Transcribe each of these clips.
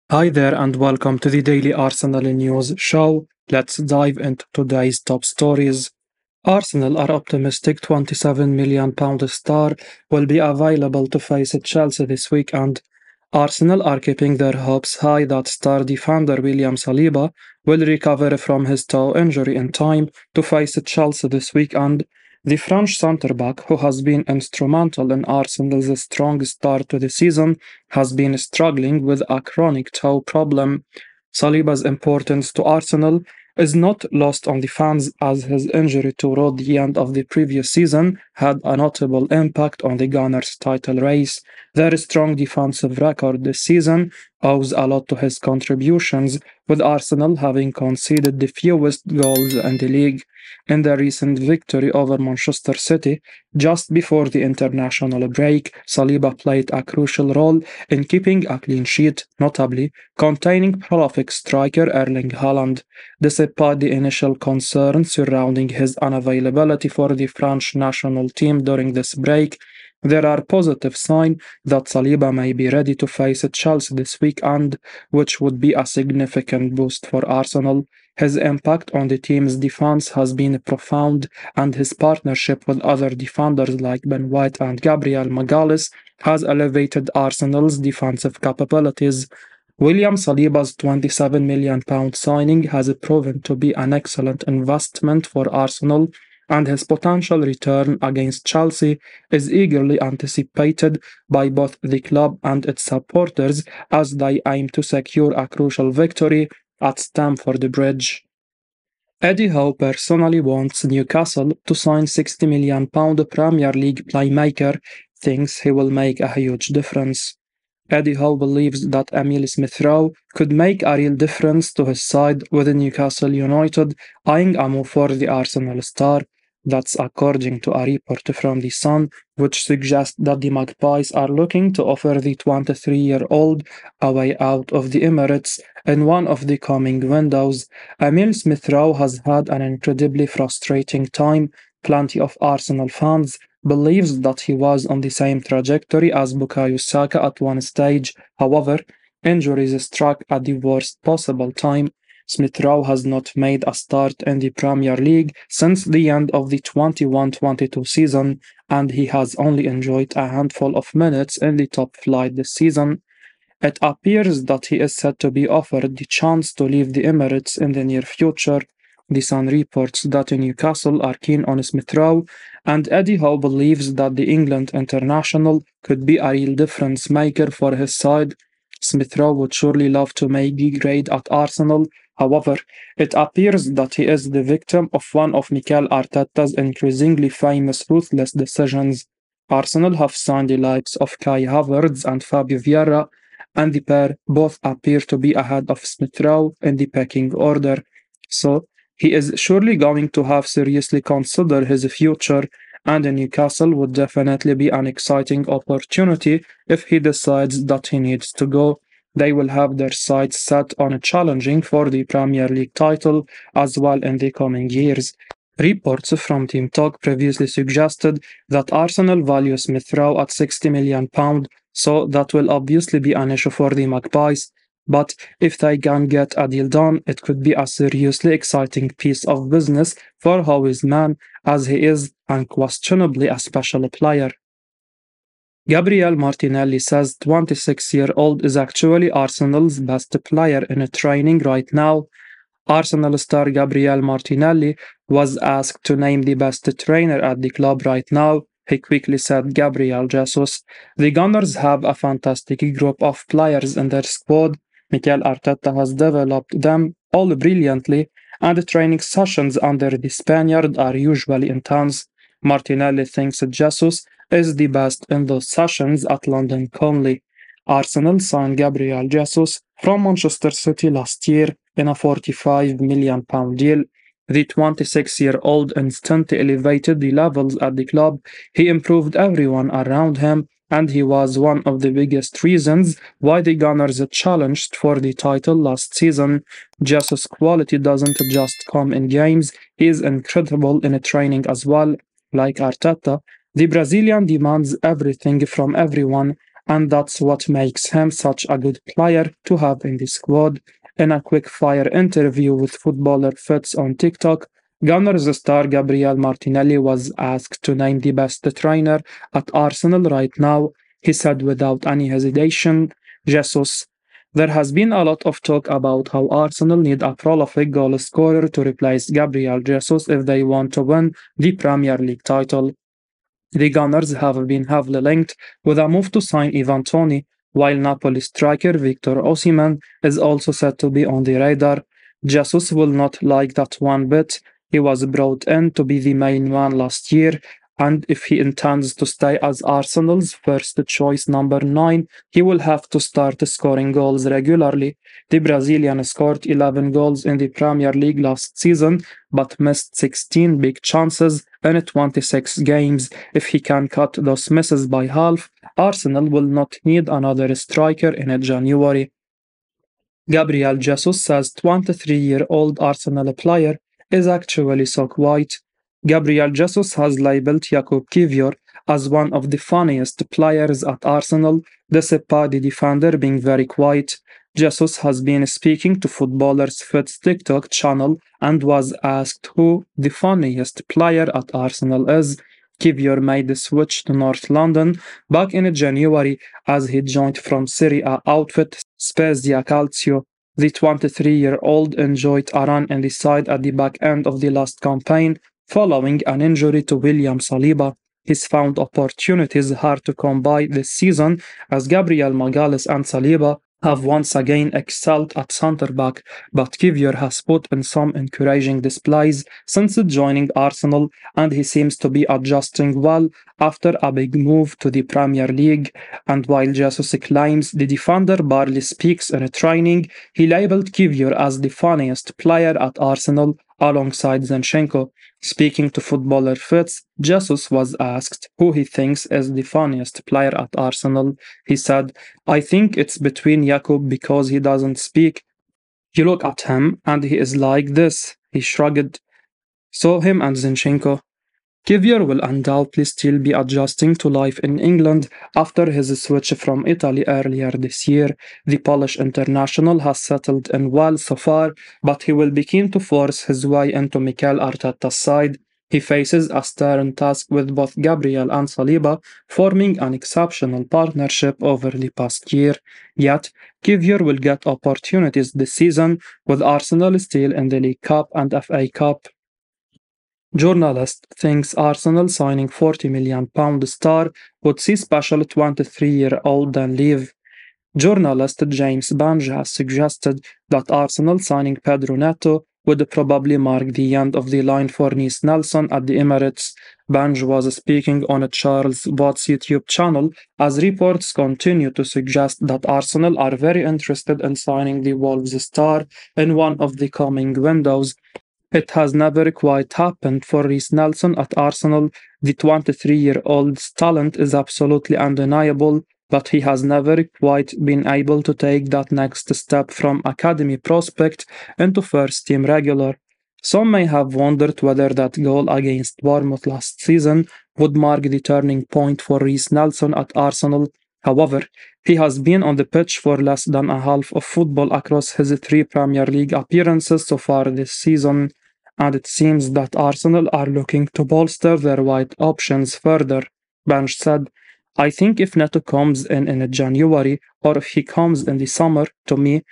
Hi there and welcome to the Daily Arsenal News Show. Let's dive into today's top stories. Arsenal are optimistic £27 million star will be available to face Chelsea this weekend. Arsenal are keeping their hopes high that star defender William Saliba will recover from his toe injury in time to face Chelsea this weekend. The French centre-back, who has been instrumental in Arsenal's strong start to the season, has been struggling with a chronic toe problem. Saliba's importance to Arsenal is not lost on the fans as his injury toward the end of the previous season had a notable impact on the Gunners' title race. Their strong defensive record this season owes a lot to his contributions, with Arsenal having conceded the fewest goals in the league. In their recent victory over Manchester City, just before the international break, Saliba played a crucial role in keeping a clean sheet, notably containing prolific striker Erling Haaland. Despite the initial concerns surrounding his unavailability for the French national team during this break, there are positive signs that Saliba may be ready to face Chelsea this weekend, which would be a significant boost for Arsenal. His impact on the team's defense has been profound, and his partnership with other defenders like Ben White and Gabriel Magalhaes has elevated Arsenal's defensive capabilities. William Saliba's £27 million signing has proven to be an excellent investment for Arsenal, and his potential return against Chelsea is eagerly anticipated by both the club and its supporters as they aim to secure a crucial victory at Stamford Bridge. Eddie Howe personally wants Newcastle to sign £60 million Premier League playmaker, thinks he will make a huge difference. Eddie Howe believes that Emile Smith Rowe could make a real difference to his side with Newcastle United, eyeing a move for the Arsenal star. That's according to a report from The Sun, which suggests that the Magpies are looking to offer the 23-year-old a way out of the Emirates in one of the coming windows. Emile Smith Rowe has had an incredibly frustrating time. Plenty of Arsenal fans believes that he was on the same trajectory as Bukayo Saka at one stage. However, injuries struck at the worst possible time. Smith Rowe has not made a start in the Premier League since the end of the 21-22 season, and he has only enjoyed a handful of minutes in the top flight this season. It appears that he is set to be offered the chance to leave the Emirates in the near future. The Sun reports that Newcastle are keen on Smith Rowe, and Eddie Howe believes that the England international could be a real difference maker for his side. Smith Rowe would surely love to make the grade at Arsenal. However, it appears that he is the victim of one of Mikel Arteta's increasingly famous ruthless decisions. Arsenal have signed the likes of Kai Havertz and Fabio Vieira, and the pair both appear to be ahead of Smith Rowe in the pecking order. So, he is surely going to have seriously consider his future, and Newcastle would definitely be an exciting opportunity if he decides that he needs to go. They will have their sights set on challenging for the Premier League title as well in the coming years. Reports from Team Talk previously suggested that Arsenal value Smith Rowe at £60 million, so that will obviously be an issue for the Magpies. But if they can get a deal done, it could be a seriously exciting piece of business for Howe's man, as he is unquestionably a special player. Gabriel Martinelli says 26-year-old is actually Arsenal's best player in training right now. Arsenal star Gabriel Martinelli was asked to name the best trainer at the club right now. He quickly said Gabriel Jesus. The Gunners have a fantastic group of players in their squad. Mikel Arteta has developed them all brilliantly, and the training sessions under the Spaniard are usually intense. Martinelli thinks Jesus is the best in those sessions at London Conley. Arsenal signed Gabriel Jesus from Manchester City last year in a £45 million deal. The 26-year-old instantly elevated the levels at the club. He improved everyone around him, and he was one of the biggest reasons why the Gunners challenged for the title last season. Jesus' quality doesn't just come in games, he is incredible in training as well. Like Arteta, the Brazilian demands everything from everyone, and that's what makes him such a good player to have in the squad. In a quick-fire interview with Footballer Fits on TikTok, Gunners star Gabriel Martinelli was asked to name the best trainer at Arsenal right now. He said without any hesitation, Jesus. There has been a lot of talk about how Arsenal need a prolific goal scorer to replace Gabriel Jesus if they want to win the Premier League title. The Gunners have been heavily linked with a move to sign Ivan Toney, while Napoli striker Victor Osimhen is also said to be on the radar. Jesus will not like that one bit. He was brought in to be the main man last year, and if he intends to stay as Arsenal's first choice number 9, he will have to start scoring goals regularly. The Brazilian scored 11 goals in the Premier League last season, but missed 16 big chances in 26 games. If he can cut those misses by half, Arsenal will not need another striker in January. Gabriel Jesus says 23-year-old Arsenal player is actually so quiet. Gabriel Jesus has labeled Jakub Kiwior as one of the funniest players at Arsenal, despite the defender being very quiet. Jesus has been speaking to Footballers Fit's TikTok channel and was asked who the funniest player at Arsenal is. Kiwior made the switch to North London back in January as he joined from Serie A outfit Spezia Calcio. The 23-year-old enjoyed a run in the side at the back end of the last campaign following an injury to William Saliba. He's found opportunities hard to come by this season as Gabriel Magalhaes and Saliba have once again excelled at centre-back, but Kiwior has put in some encouraging displays since joining Arsenal, and he seems to be adjusting well after a big move to the Premier League. And while Jesus claims the defender barely speaks in training, he labelled Kiwior as the funniest player at Arsenal alongside Zinchenko. Speaking to Footballer Fits, Jesus was asked who he thinks is the funniest player at Arsenal. He said, I think it's between Jakub because he doesn't speak. You look at him and he is like this. He shrugged. So him and Zinchenko. Kiwior will undoubtedly still be adjusting to life in England after his switch from Italy earlier this year. The Polish international has settled in well so far, but he will be keen to force his way into Mikel Arteta's side. He faces a stern task with both Gabriel and Saliba forming an exceptional partnership over the past year. Yet, Kiwior will get opportunities this season, with Arsenal still in the League Cup and FA Cup. Journalist thinks Arsenal signing £40 million star would see special 23-year-old then leave. Journalist James Bange has suggested that Arsenal signing Pedro Neto would probably mark the end of the line for Nice Nelson at the Emirates. Bange was speaking on Charles Watt's YouTube channel as reports continue to suggest that Arsenal are very interested in signing the Wolves star in one of the coming windows. It has never quite happened for Reiss Nelson at Arsenal. The 23-year-old's talent is absolutely undeniable, but he has never quite been able to take that next step from academy prospect into first-team regular. Some may have wondered whether that goal against Bournemouth last season would mark the turning point for Reiss Nelson at Arsenal. However, he has been on the pitch for less than a half of football across his 3 Premier League appearances so far this season, and it seems that Arsenal are looking to bolster their wide options further. Bange said, I think if Netto comes in January, or if he comes in the summer, to me,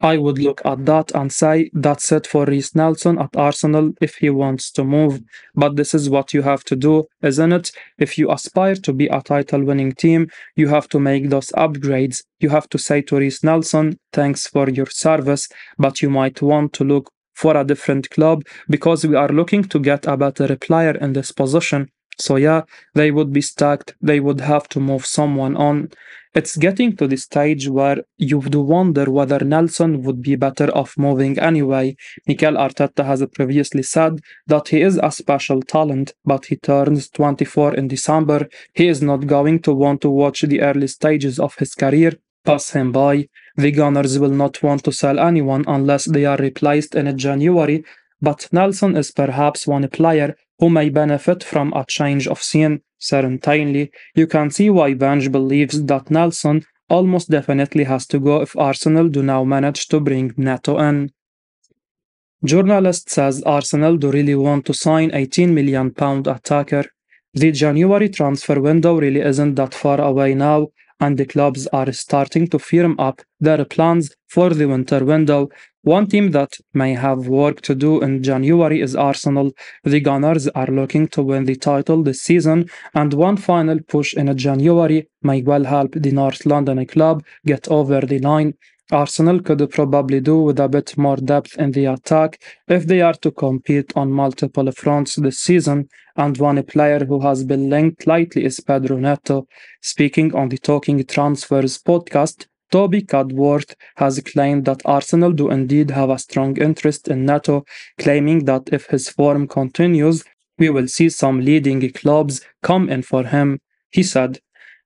I would look at that and say that's it for Reiss Nelson at Arsenal if he wants to move. But this is what you have to do, isn't it? If you aspire to be a title-winning team, you have to make those upgrades. You have to say to Reiss Nelson, thanks for your service, but you might want to look for a different club because we are looking to get a better player in this position. So yeah, they would be stacked, they would have to move someone on. It's getting to the stage where you do wonder whether Nelson would be better off moving anyway. Mikel Arteta has previously said that he is a special talent, but he turns 24 in December. He is not going to want to watch the early stages of his career pass him by. The Gunners will not want to sell anyone unless they are replaced in January, but Nelson is perhaps one player who may benefit from a change of scene. Certainly, you can see why Vange believes that Nelson almost definitely has to go if Arsenal do now manage to bring Netto in. Journalist says Arsenal do really want to sign £18 million attacker. The January transfer window really isn't that far away now, and the clubs are starting to firm up their plans for the winter window. One team that may have work to do in January is Arsenal. The Gunners are looking to win the title this season, and one final push in January may well help the North London club get over the line. Arsenal could probably do with a bit more depth in the attack if they are to compete on multiple fronts this season, and one player who has been linked lately is Pedro Neto. Speaking on the Talking Transfers podcast, Toby Cadworth has claimed that Arsenal do indeed have a strong interest in Neto, claiming that if his form continues, we will see some leading clubs come in for him. He said,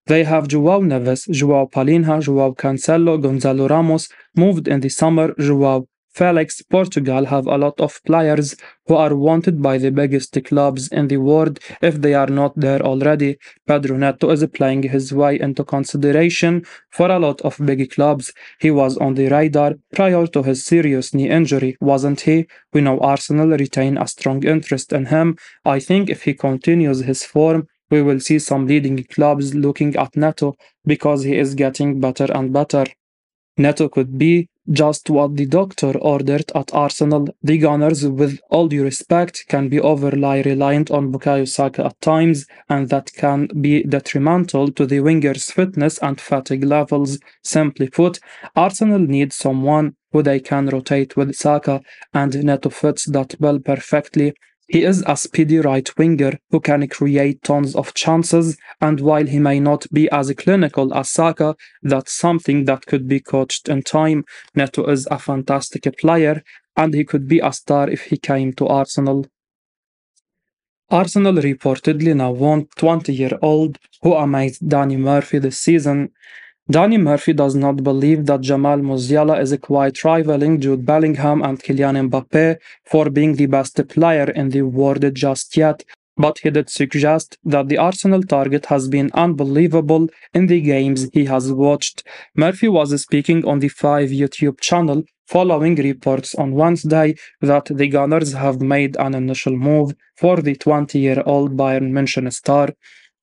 they have Joao Neves, Joao Palinha, Joao Cancelo, Gonzalo Ramos moved in the summer, Joao Felix. Portugal have a lot of players who are wanted by the biggest clubs in the world if they are not there already. Pedro Neto is playing his way into consideration for a lot of big clubs. He was on the radar prior to his serious knee injury, wasn't he? We know Arsenal retain a strong interest in him. I think if he continues his form, we will see some leading clubs looking at Neto because he is getting better and better. Neto could be just what the doctor ordered at Arsenal. The Gunners, with all due respect, can be overly reliant on Bukayo Saka at times, and that can be detrimental to the winger's fitness and fatigue levels. Simply put, Arsenal needs someone who they can rotate with Saka, and Neto fits that bill perfectly. He is a speedy right winger who can create tons of chances, and while he may not be as clinical as Saka, that's something that could be coached in time. Neto is a fantastic player, and he could be a star if he came to Arsenal. Arsenal reportedly now want 20-year-old who amazed Danny Murphy this season. Danny Murphy does not believe that Jamal Musiala is quite rivaling Jude Bellingham and Kylian Mbappe for being the best player in the world just yet, but he did suggest that the Arsenal target has been unbelievable in the games he has watched. Murphy was speaking on the 5 YouTube channel following reports on Wednesday that the Gunners have made an initial move for the 20-year-old Bayern München star.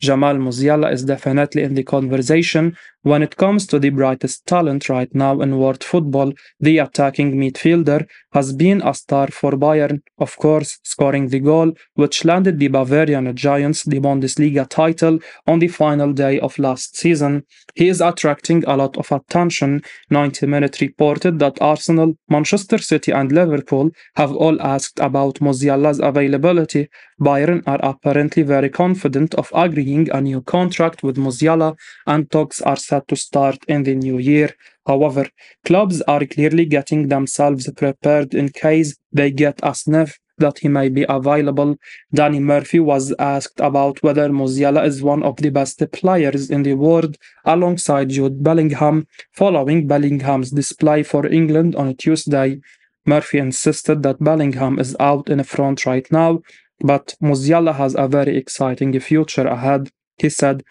Jamal Musiala is definitely in the conversation when it comes to the brightest talent right now in world football. The attacking midfielder has been a star for Bayern, of course, scoring the goal which landed the Bavarian Giants the Bundesliga title on the final day of last season. He is attracting a lot of attention. 90 Minutes reported that Arsenal, Manchester City and Liverpool have all asked about Musiala's availability. Bayern are apparently very confident of agreeing a new contract with Musiala, and talks are set to start in the new year. However, clubs are clearly getting themselves prepared in case they get a sniff that he may be available. Danny Murphy was asked about whether Musiala is one of the best players in the world alongside Jude Bellingham following Bellingham's display for England on Tuesday. Murphy insisted that Bellingham is out in front right now, but Musiala has a very exciting future ahead. He said,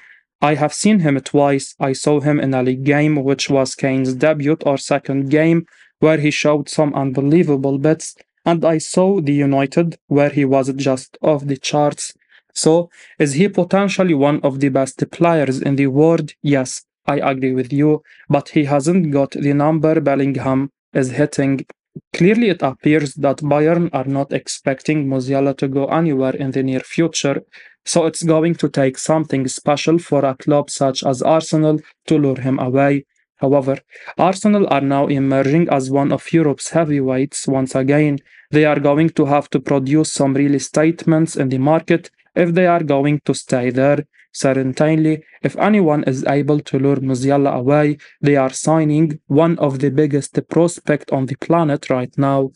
I have seen him twice. I saw him in a league game, which was Kane's debut or second game, where he showed some unbelievable bits, and I saw the United, where he was just off the charts. So, is he potentially one of the best players in the world? Yes, I agree with you, but he hasn't got the number Bellingham is hitting. Clearly, it appears that Bayern are not expecting Musiala to go anywhere in the near future, so it's going to take something special for a club such as Arsenal to lure him away. However, Arsenal are now emerging as one of Europe's heavyweights once again. They are going to have to produce some real statements in the market if they are going to stay there. Certainly, if anyone is able to lure Musiala away, they are signing one of the biggest prospects on the planet right now.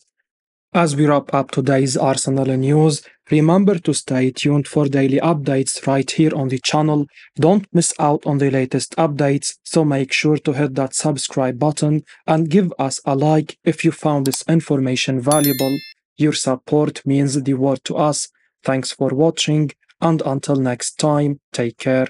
As we wrap up today's Arsenal news, remember to stay tuned for daily updates right here on the channel. Don't miss out on the latest updates, so make sure to hit that subscribe button and give us a like if you found this information valuable. Your support means the world to us. Thanks for watching And until next time, take care.